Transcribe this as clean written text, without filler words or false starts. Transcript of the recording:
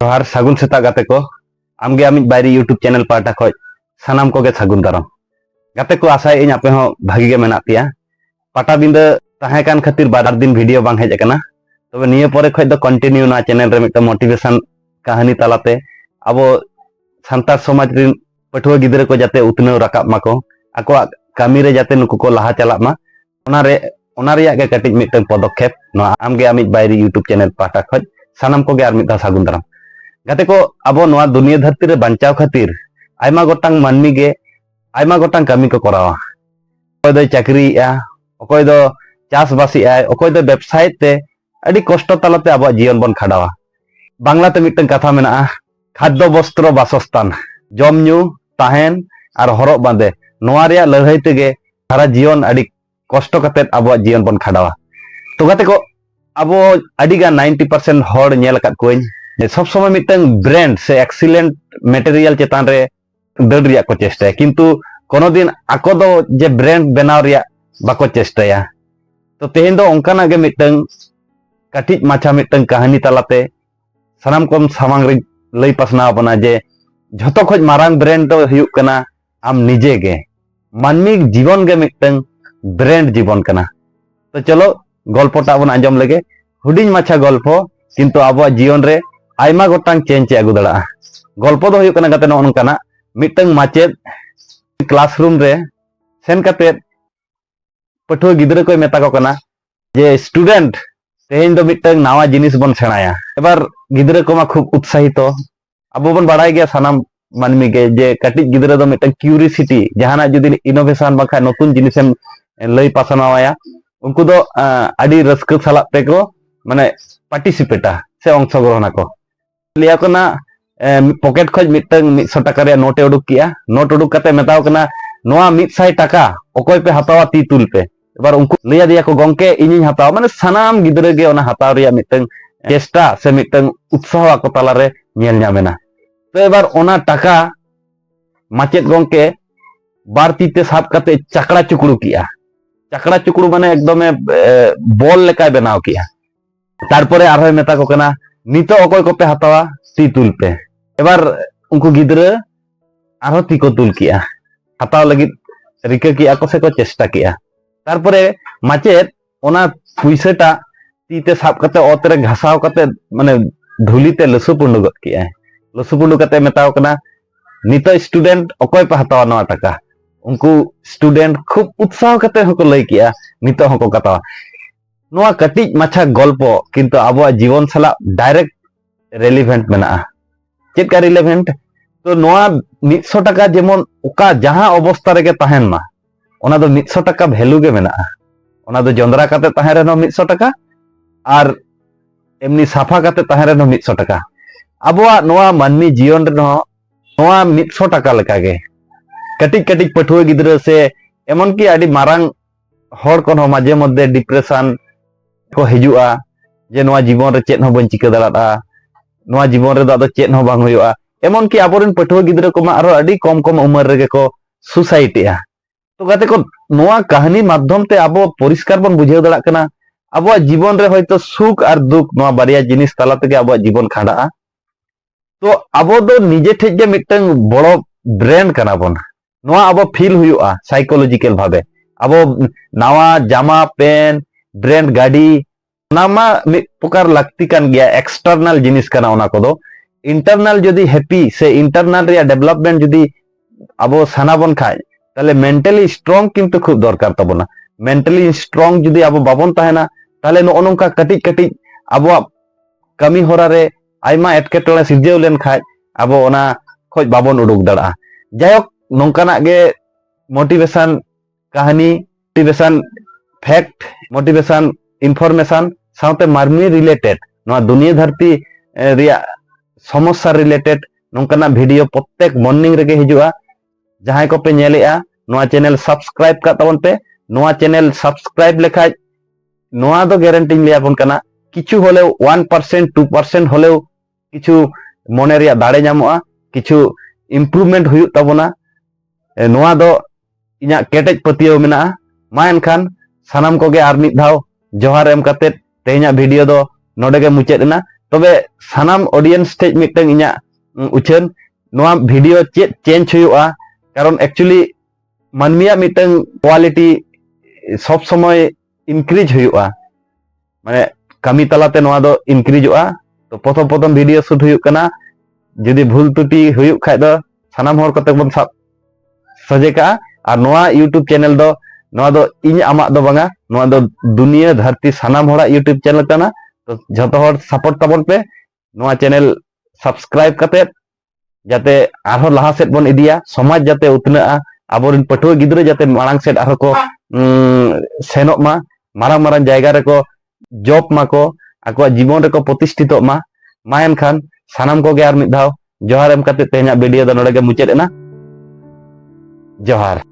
जोहार सागुन सेता गाते को आमगे आमिज बायरी यूट्यूब चैनल पाटा खoj सानाम कोगे सागुन दाराम गाते को आशा इन आपे हो भागी गे मेना पिया पाटा बिंदा ताहे कान खातिर बार दिन वीडियो बांग हेज अकना तबे निये परे खoj दो कंटिन्यू ना चैनल रे मिटा मोटिवेशन कहानी तालाते अब सान्तार समाज रिन पठुआ गिदरे को जाते उतने राकाब माको आको कामी रे जाते नुकु को लाहा चलाक मा ओना रे गे कटिज मिटन पदक्षेप नो आमगे आमिज बायरी यूट्यूब चैनल पाटा खoj सानाम कोगे आर मिटा सागुन दाराम गाते को अब नवा दुनिया धरती रे बंचाव खातिर आयमा गोटांग मानमी गे आयमा गोटांग कामी को करावा अकोय दो चाकरी अकोय दो चास बासी अकोय दो वेबसाइट ते अडी कष्ट तलाते अब जीवन बन खाडावा बांग्ला ते मिटन कथा मेना खाद्य वस्त्र बासस्थान जम न्यू ताहेन और हरक बांदे नवा रिया लड़ाई तेगे सारा जीवन अडी कष्ट कते अब जीवन बन खाडावा तो गाते को अब अडी गा 90% हर नेल कात कोइन सब समय मिटन ब्रांड से एक्सीलेंट मटेरियल चेतान रे दड़ रिया को चेष्टा किंतु कोनो दिन आको दो जे ब्रांड बनाव रिया बाको चेष्टाया तो तेहेन दो ओंकाना गे मिटन कटिज माछा मिटन कहानी तालाते सनाम कोम सामांग रे लई पासना बना जे झतो खोज मारांग ब्रांड दो हुयुक कना आम निजे गे मानमी जीवन गे मिटन ब्रांड जीवन कना तो चलो गल्पटा बन आंजम लगे हुडिंग माछा गल्प किंतु आबो जीवन रे आयमा गोटांग चेंज आगु दड़ा गल्प दो हुयुक कना गाते नोनकाना मिटन माचेद क्लासरूम रे सेन काते पठुआ गिदरे को मेता को कना जे स्टूडेंट तेहेन दो मिटन नावा जिनिस बन सेणाया एबार गिदरे को मा खूब उत्साहित अब बन बाड़ाय गया सानाम मानमी गे जे कटिज गिदरे दो मिटन क्यूरियोसिटी जहाना जुदी इनोवेशन बाखा नतुन जिनिसम लई पासनावाया उनको दो आडी रस्क सालाक ते को माने पार्टिसिपेटा से अंशग्रहण को लिया को ना पॉकेट खोज मिटन 100 टाका रे नोट उडुक किया नोट उडुक कते मेताव कना नोआ 100 टाका ओकोय पे हतावा ती तुल पे एबार उनको लिया दिया को गंके इनिन हताव माने सानाम गिदरे गे ओना हताव रिया मिटन चेष्टा से मिटन उत्साह को ताला रे नेल ᱧᱟᱢᱮना तो एबार ओना टाका माचेद गंके बार तीते साब कते चकड़ा चुकड़ू माने एकदम बॉल लेका बनाव किया तारपरे आरहोय मेता को कना नितो ओकोय को पे हतावा ती तुल पे एबार उनको गिदरे आरो ती को तुल किया हताव लगी रिका किया को से को चेष्टा किया तारपरे माचेद ओना पुइसेटा तीते साब कते ओतरे घासाव कते माने धुलीते लसुपुंडु गत किया लसुपुंडु कते मेताव कना नितो स्टूडेंट ओकोय पे हतावा नवा टाका उनको स्टूडेंट खूब उत्साह कते हको लई किया नितो हको कतावा नवा कटिज माछा गल्प किंतु आबो जीवन साला डायरेक्ट रेलिवेंट मेना चेक का रिलेवेंट तो नवा 100 टाका जेमन ओका जहां अवस्था रे ताहेन मा ओना दो 100 टाका वैल्यू गे मेना ओना दो जंद्रा काते ताहे रे 100 टाका और एमनी साफा काते ताहे रे 100 टाका आबोआ नवा मानमी जीवन रे नवा 100 टाका लेका गे कटिज पठुआ गिदरे से एमन की आडी मारांग हर को माजे मध्य डिप्रेशन को हिजुआ जे नवा जीवन रे चेत हो बन चिका दलादा नवा जीवन रे दो चेत हो बांग हुयुआ एमन की आबोरेन पठुआ गिदरे को मा आरो आडी कम उमर रे को सुसाइटिया तो गाते को नवा कहानी माध्यम ते आबो परिष्कार बन बुझाव दड़ा कना आबो जीवन रे होयतो सुख और दुख नवा बारिया जिनिस ताला तेगे आबो जीवन खांडा तो आबो दो निजे ठेज गे मिटन बड़ो ब्रांड कना बन नवा आबो फील हुयुआ साइकोलॉजिकल भाबे आबो नावा जामा पेन ब्रांड गाड़ी नामा मिट प्रकार लगती कान गया एक्सटर्नल जिनिस कना ओना को दो इंटरनल जदी हैप्पी से इंटरनल रे डेवलपमेंट जदी आबो साना बन खाय ताले मेंटली स्ट्रांग किंतु खूब दरकार तबना मेंटली स्ट्रांग जदी आबो बाबन ताहेना ताले नो नोंका कटिज आबो कमी होरा रे आयमा एटकेटोले सिरजेव लेन खाय आबो ओना खोज बाबन उडुक दड़ा जायक नोंकाना गे मोटिवेशन कहानी मोटिवेशन फैक्ट मोटिवेशन इनफॉरमेशन साउते मार्मी रिलेटेड नवा दुनिया धरती रिया समस्या रिलेटेड नोंकाना वीडियो प्रत्येक मॉर्निंग रेगे हिजुआ जहां को पे नेलेआ नवा चैनल सब्सक्राइब का तबन पे नवा चैनल सब्सक्राइब लेखा नवा दो गारंटी लिया बन कना किछु होले 1% 2% होले किछु मने रिया दाड़े ᱧᱟᱢᱚᱜᱼᱟ किछु इम्प्रूवमेंट हुयुग तबना नवा दो इना केटेज पतियो मेना मा एनखान सानाम कोगे आर मिद धाव जोहार एम कते तेहना वीडियो दो नोडे गे मुचाद ना तबे सानाम ऑडियंस टे मिटन इना उछन नोआ वीडियो चेक चेंज हुआ कारण एक्चुअली मानमिया मिटन क्वालिटी सब समय इनक्रीज हुआ माने कमी तलाते नोआ दो इनक्रीज हुआ तो प्रथम प्रथम वीडियो शूट हुआ कना जदि भूल त्रुटि हुआ खाय दो सानाम हर कते बन सजे का और नोआ यूट्यूब चैनल दो नोआ दो इन आमा दो बांगा नोआ दो दुनिया धरती सानाम हरा यूट्यूब चैनल कना तो जतो हर सपोर्ट तबन पे नोआ चैनल सब्सक्राइब करते जाते आरो लहा सेट बन इदिया समाज जाते उतना आबोरिन पठुआ गिद्रे जाते मांग सेट आरो को सेनोक मा मारांग मारांग जायगा रे को जॉब मा को आको जीवन रे को प्रतिष्ठित मा मायन खान सानाम को गे आर मिद धाव जोहार एम कते तेहना वीडियो द नोडे गे मुचेद एना जोहार।